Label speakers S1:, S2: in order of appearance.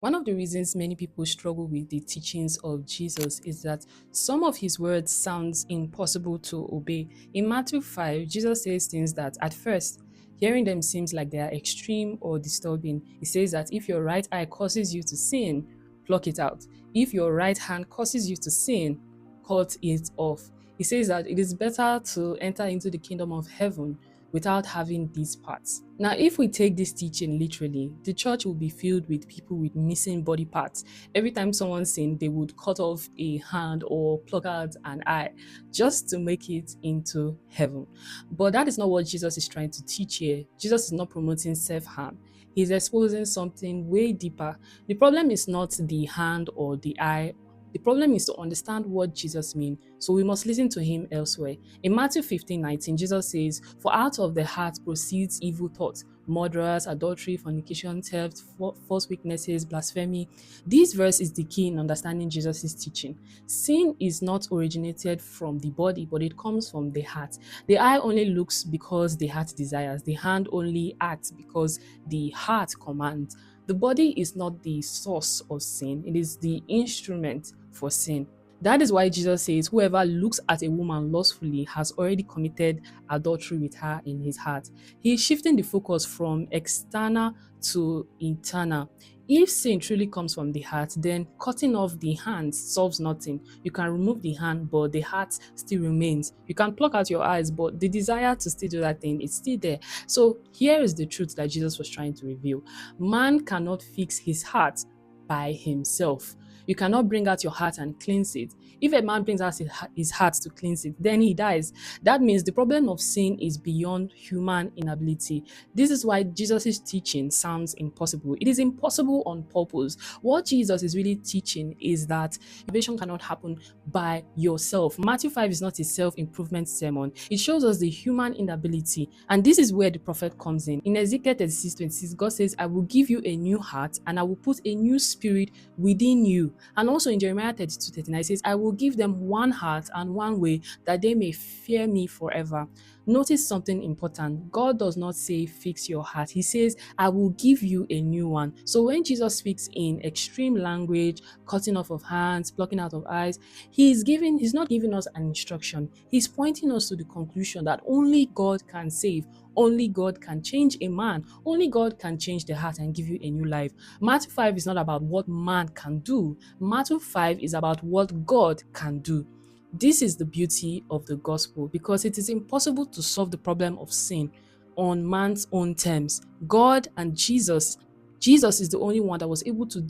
S1: One of the reasons many people struggle with the teachings of Jesus is that some of his words sounds impossible to obey. In Matthew 5, Jesus says things that at first hearing them seems like they are extreme or disturbing. He says that if your right eye causes you to sin, pluck it out. If your right hand causes you to sin, cut it off. He says that it is better to enter into the kingdom of heaven without having these parts. Now, if we take this teaching literally, the church will be filled with people with missing body parts. Every time someone sinned, they would cut off a hand or pluck out an eye just to make it into heaven. But that is not what Jesus is trying to teach here. Jesus is not promoting self harm. He's exposing something way deeper. The problem is not the hand or the eye. The problem is to understand what Jesus means, so we must listen to him elsewhere. In Matthew 15:19, Jesus says, "For out of the heart proceeds evil thoughts, murderers, adultery, fornication, theft, false witnesses, blasphemy." This verse is the key in understanding Jesus' teaching. Sin is not originated from the body, but it comes from the heart. The eye only looks because the heart desires. The hand only acts because the heart commands. The body is not the source of sin, it is the instrument for sin. That is why Jesus says, "Whoever looks at a woman lustfully has already committed adultery with her in his heart." He is shifting the focus from external to internal. If sin truly comes from the heart, then cutting off the hand solves nothing. You can remove the hand, but the heart still remains. You can pluck out your eyes, but the desire to still do that thing is still there. So here is the truth that Jesus was trying to reveal. Man cannot fix his heart by himself. You cannot bring out your heart and cleanse it. If a man brings out his heart to cleanse it, then he dies. That means the problem of sin is beyond human inability. This is why Jesus' teaching sounds impossible. It is impossible on purpose. What Jesus is really teaching is that salvation cannot happen by yourself. Matthew 5 is not a self-improvement sermon. It shows us the human inability. And this is where the prophet comes in. In Ezekiel 36:26, God says, "I will give you a new heart and I will put a new spirit within you." And also in Jeremiah 32:39, it says, "I will give them one heart and one way that they may fear me forever." Notice something important. God does not say fix your heart. He says, "I will give you a new one." So when Jesus speaks in extreme language, cutting off of hands, plucking out of eyes, he's not giving us an instruction. He's pointing us to the conclusion that only God can save. Only God can change a man. Only God can change the heart and give you a new life. Matthew 5 is not about what man can do. Matthew 5 is about what God can do. This is the beauty of the gospel because it is impossible to solve the problem of sin on man's own terms. God and Jesus is the only one that was able to